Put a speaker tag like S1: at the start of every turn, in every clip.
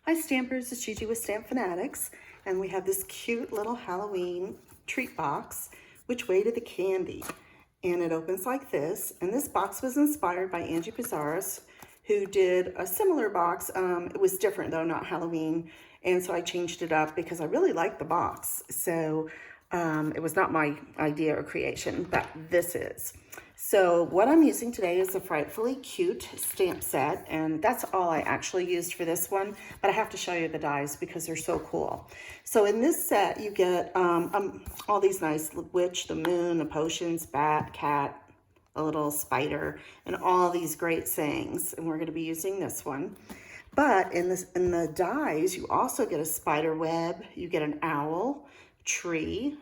S1: Hi Stampers, it's Gigi with StampFUNatics, and we have this cute little Halloween treat box. Which way to the candy? And it opens like this, and this box was inspired by Angie Pizarro's, who did a similar box. It was different though, not Halloween, and so I changed it up because I really liked the box. So it was not my idea or creation, but this is. So what I'm using today is the Frightfully cute stamp set, and that's all I actually used for this one, but I have to show you the dies because they're so cool. So in this set, you get all these nice witch, the moon, the potions, bat, cat, a little spider, and all these great sayings, and we're going to be using this one. But in the dies, you also get a spider web, you get an owl, tree,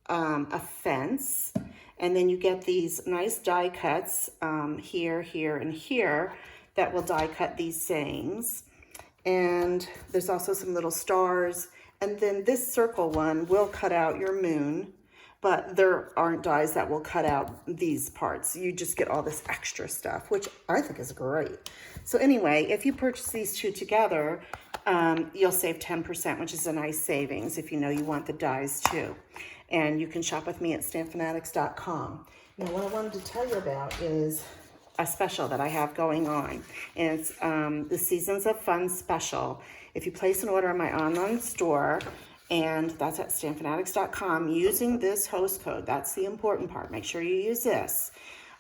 S1: a fence, and then you get these nice die cuts here, here, and here that will die cut these sayings. And there's also some little stars. And then this circle one will cut out your moon, but there aren't dies that will cut out these parts. You just get all this extra stuff, which I think is great. So anyway, if you purchase these two together, you'll save 10%, which is a nice savings if you know you want the dies too. And you can shop with me at StampFUNatics.com. Now, what I wanted to tell you about is a special that I have going on. And it's the Seasons of Fun special. If you place an order on my online store, and that's at StampFUNatics.com, using this host code, that's the important part. Make sure you use this.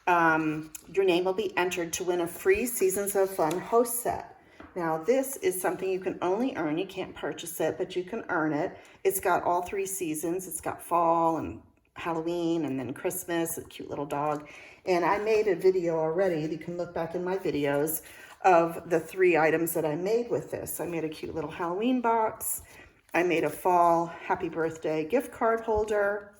S1: Your name will be entered to win a free Seasons of Fun host set. Now, this is something you can only earn. You can't purchase it, but you can earn it. It's got all 3 seasons. It's got fall and Halloween and then Christmas, a cute little dog. And I made a video already. You can look back in my videos of the 3 items that I made with this. I made a cute little Halloween box. I made a fall happy birthday gift card holder.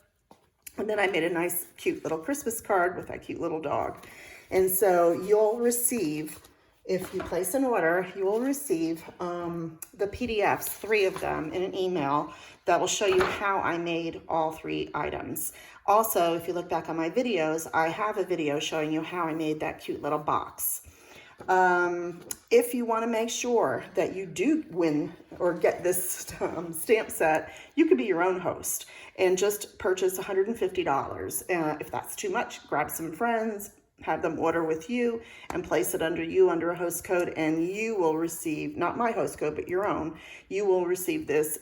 S1: And then I made a nice, cute little Christmas card with that cute little dog. And so you'll receive, if you place an order, you will receive the PDFs, 3 of them, in an email that will show you how I made all 3 items. Also, if you look back on my videos, I have a video showing you how I made that cute little box. If you want to make sure that you do win or get this stamp set, you could be your own host and just purchase $150. If that's too much, grab some friends, have them order with you and place it under a host code, and you will receive, not my host code, but your own, you will receive this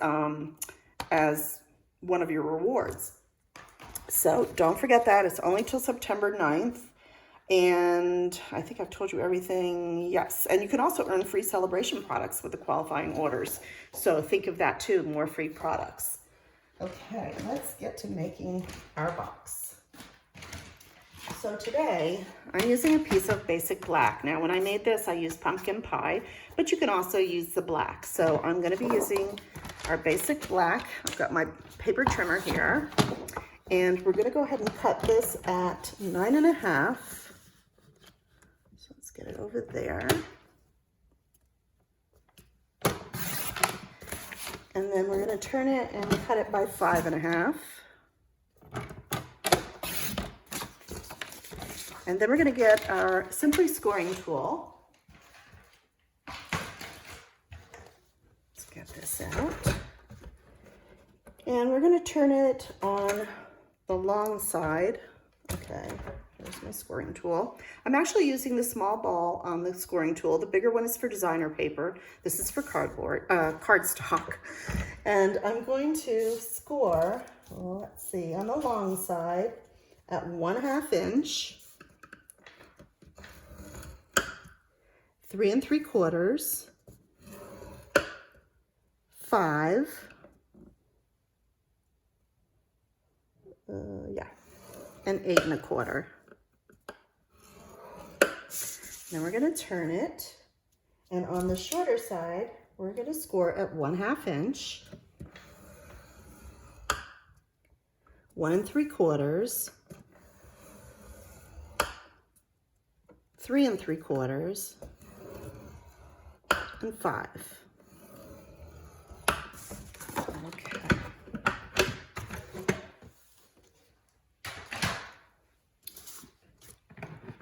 S1: as one of your rewards. So don't forget that. It's only till September 9th. And I think I've told you everything. Yes. And you can also earn free Sale-A-Bration products with the qualifying orders. So think of that too, more free products. Okay, let's get to making our box. So today I'm using a piece of basic black. Now when I made this, I used pumpkin pie, but you can also use the black. So I'm going to be using our basic black. I've got my paper trimmer here, and we're going to go ahead and cut this at 9.5. So let's get it over there. And then we're going to turn it and cut it by 5.5. And then we're going to get our Simply scoring tool. Let's get this out. And we're going to turn it on the long side. Okay, here's my scoring tool. I'm actually using the small ball on the scoring tool. The bigger one is for designer paper. This is for cardstock. And I'm going to score, well, let's see, on the long side at 1/2 inch. 3 3/4, 5, and 8 1/4. Now we're going to turn it, and on the shorter side, we're going to score at 1/2 inch, 1 3/4, 3 3/4, and 5. Okay.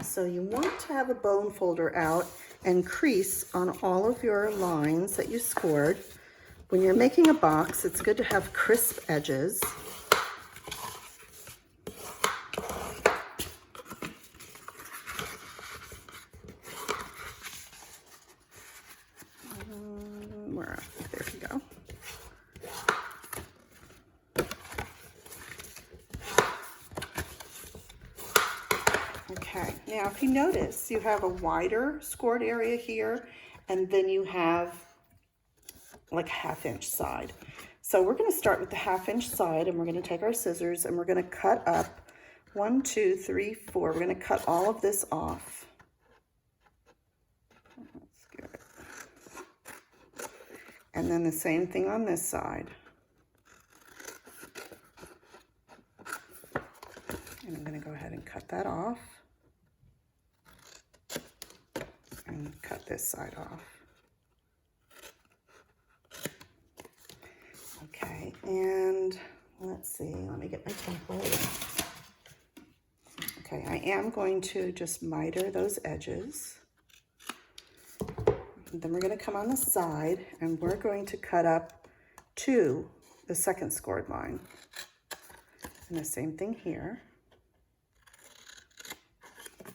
S1: So you want to have a bone folder out and crease on all of your lines that you scored. When you're making a box, it's good to have crisp edges. There we go. Okay, now if you notice, you have a wider scored area here, and then you have like a 1/2 inch side. So we're going to start with the 1/2 inch side, and we're going to take our scissors and we're going to cut up 1, 2, 3, 4. We're going to cut all of this off. That's good. And then the same thing on this side. And I'm going to go ahead and cut that off. And cut this side off. Okay, and let's see, let me get my template. Okay, I am going to just miter those edges. And then we're going to come on the side and we're going to cut up to the second scored line. And the same thing here.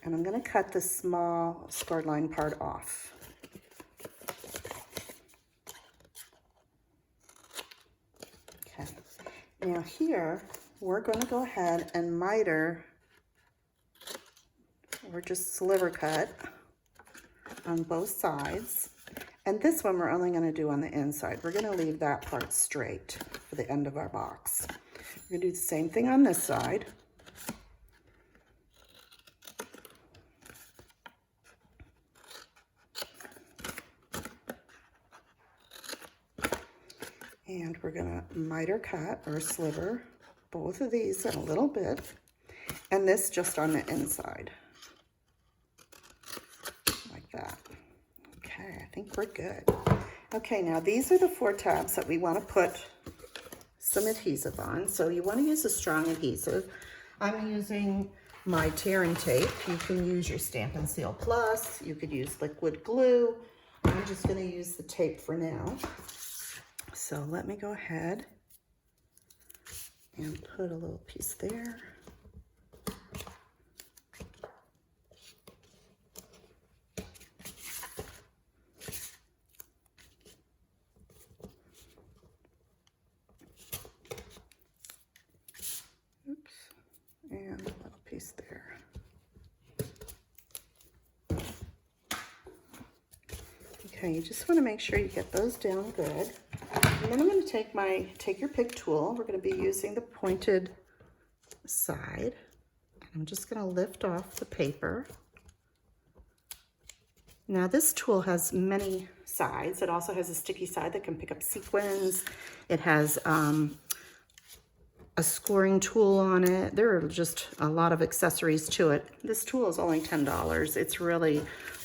S1: And I'm going to cut the small scored line part off. Okay, now here we're going to go ahead and miter, or just sliver cut on both sides. And this one we're only going to do on the inside. We're going to leave that part straight for the end of our box. We're going to do the same thing on this side. And we're going to miter cut or sliver both of these in a little bit, and this just on the inside, like that. Okay, I think we're good. Okay, now these are the 4 tabs that we want to put some adhesive on. So you want to use a strong adhesive. I'm using my tearing tape. You can use your Stampin' Seal Plus. You could use liquid glue. I'm just going to use the tape for now. So let me go ahead and put a little piece there. Oops, and a little piece there. Okay, you just want to make sure you get those down good. And then I'm going to take your pick tool. We're going to be using the pointed side. I'm just going to lift off the paper. Now this tool has many sides. It also has a sticky side that can pick up sequins. It has a scoring tool on it. There are just a lot of accessories to it. This tool is only $10. It's really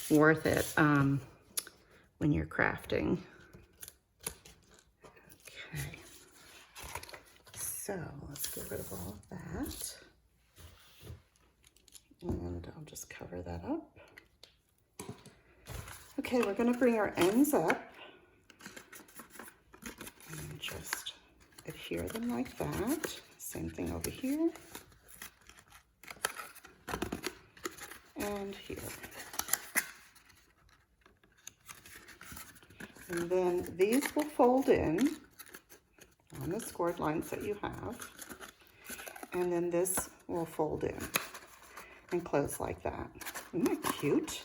S1: worth it when you're crafting. Okay, so let's get rid of all of that. And I'll just cover that up. Okay, we're going to bring our ends up and just adhere them like that. Same thing over here and here. And then these will fold in on the scored lines that you have. And then this will fold in and close like that. Isn't that cute?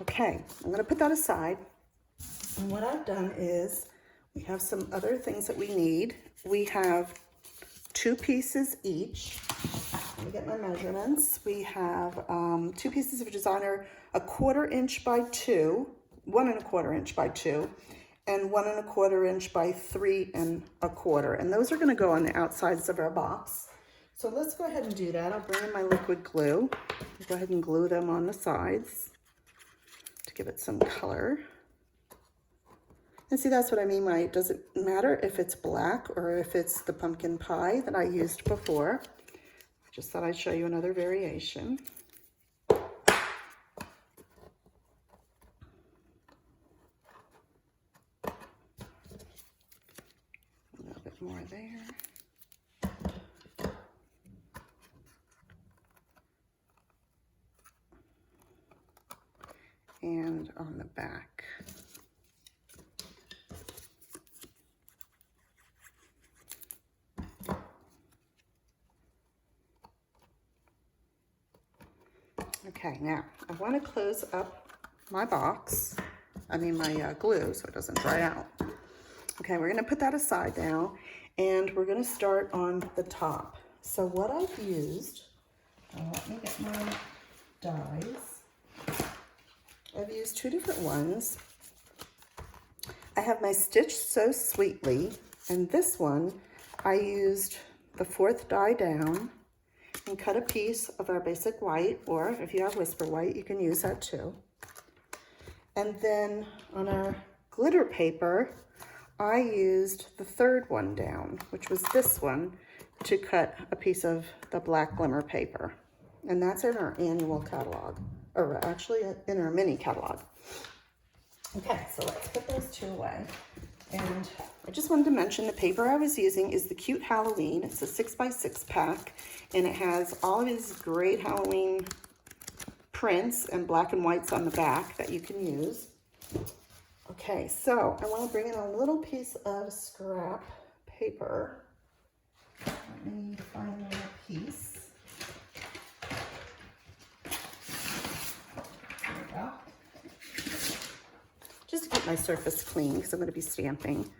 S1: Okay, I'm going to put that aside. And what I've done is we have some other things that we need. We have 2 pieces each. Let me get my measurements. We have 2 pieces of designer, 1/4 inch by 2, 1 1/4 inch by 2, and 1 1/4 inch by 3 1/4. And those are going to go on the outsides of our box. So let's go ahead and do that. I'll bring in my liquid glue. I'll go ahead and glue them on the sides to give it some color. And see, that's what I mean by it doesn't matter if it's black or if it's the pumpkin pie that I used before. I just thought I'd show you another variation. more there. And on the back. Okay, now I want to close up my box, my glue, so it doesn't dry out. Okay, we're going to put that aside now, and we're going to start on the top. So what I've used, let me get my dies. I've used two different ones. I have my Stitch So Sweetly, and this one I used the 4th die down and cut a piece of our basic white, or if you have Whisper White, you can use that too. And then on our glitter paper, I used the 3rd one down, which was this one, to cut a piece of the black glimmer paper. And that's in our annual catalog, or actually in our mini catalog. Okay, so let's put those two away. And I just wanted to mention the paper I was using is the Cute Halloween. It's a 6x6 pack, and it has all of these great Halloween prints and black and whites on the back that you can use. Okay, so I want to bring in a little piece of scrap paper. Let me find a little piece. There we go. Just to keep my surface clean because I'm going to be stamping.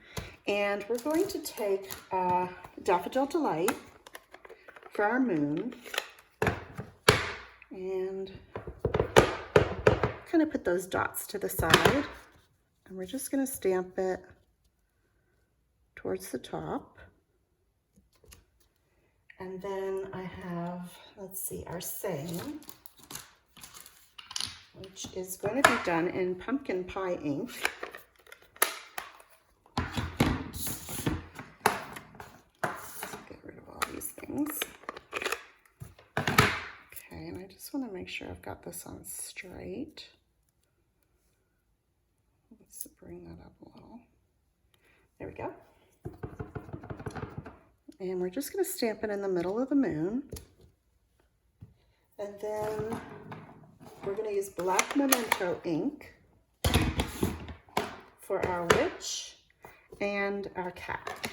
S1: And we're going to take Daffodil Delight for our moon and kind of put those dots to the side. And we're just going to stamp it towards the top. And then I have, let's see, our saying, which is going to be done in pumpkin pie ink. Get rid of all these things. Okay, and I just want to make sure I've got this on straight. Let's bring that up a little. There we go. And we're just going to stamp it in the middle of the moon. And then we're going to use black memento ink for our witch and our cat.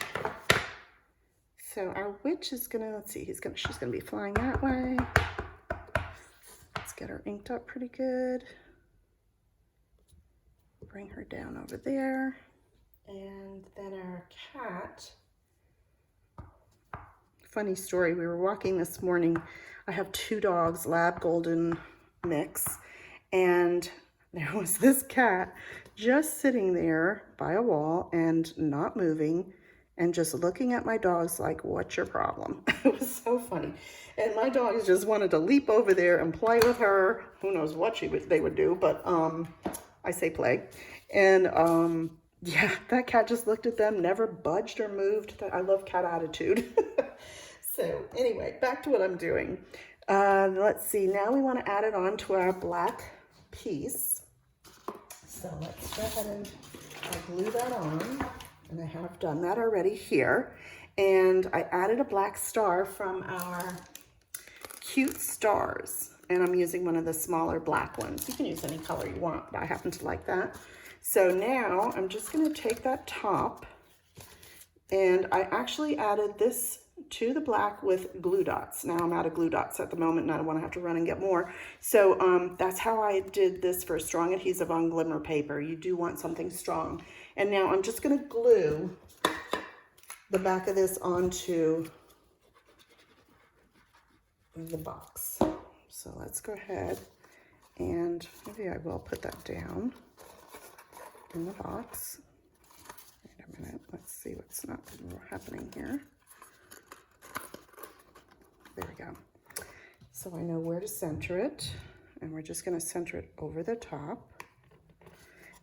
S1: So our witch is going to, let's see, she's going to be flying that way. Let's get her inked up pretty good. Bring her down over there. And then our cat, funny story, we were walking this morning. I have 2 dogs, Lab Golden mix, and there was this cat just sitting there by a wall and not moving and just looking at my dogs like, what's your problem? It was so funny. And my dogs just wanted to leap over there and play with her. Who knows what they would do, but I say play. And yeah, that cat just looked at them, never budged or moved. I love cat attitude. So anyway, back to what I'm doing. Let's see, now we want to add it on to our black piece. So let's go ahead and glue that on. And I have done that already here. And I added a black star from our Cute Stars. And I'm using one of the smaller black ones. You can use any color you want, but I happen to like that. So now I'm just going to take that top, and I actually added this to the black with glue dots. Now I'm out of glue dots at the moment, and I don't want to have to run and get more. So that's how I did this for strong adhesive on glimmer paper. You do want something strong. And now I'm just going to glue the back of this onto the box. So let's go ahead, and maybe I will put that down in the box. Wait a minute, let's see what's not happening here. There we go. So I know where to center it, and we're just going to center it over the top.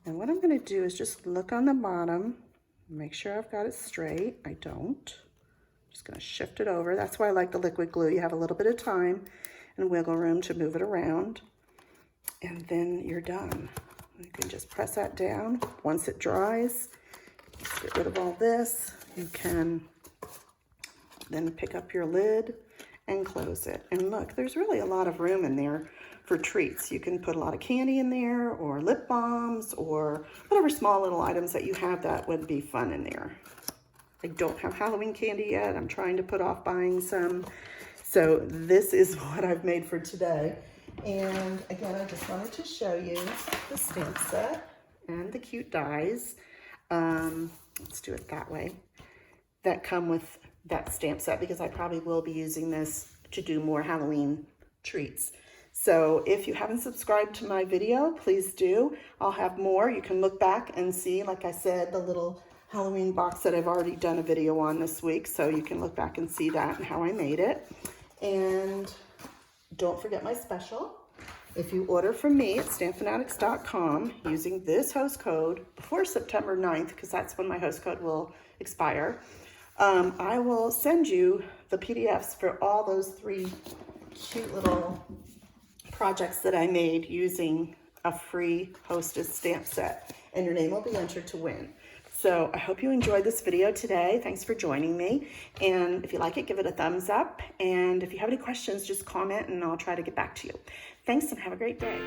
S1: And what I'm going to do is just look on the bottom, make sure I've got it straight. I don't. Just going to shift it over. That's why I like the liquid glue. You have a little bit of time and wiggle room to move it around, and then you're done. You can just press that down. Once it dries, get rid of all this. You can Then pick up your lid and close it. And look, there's really a lot of room in there for treats. You can put a lot of candy in there, or lip balms, or whatever small little items that you have that would be fun in there. I don't have Halloween candy yet. I'm trying to put off buying some. So this is what I've made for today. And again, I just wanted to show you the stamp set and the cute dies. Let's do it that way. That come with that stamp set, because I probably will be using this to do more Halloween treats. So if you haven't subscribed to my video, please do. I'll have more. You can look back and see, like I said, the little Halloween box that I've already done a video on this week. So you can look back and see that and how I made it. And don't forget my special. If you order from me at StampFUNatics.com using this host code before September 9th, because that's when my host code will expire, I will send you the PDFs for all those 3 cute little projects that I made using a free hosted stamp set, and your name will be entered to win. So I hope you enjoyed this video today. Thanks for joining me. And if you like it, give it a thumbs up. And if you have any questions, just comment and I'll try to get back to you. Thanks and have a great day.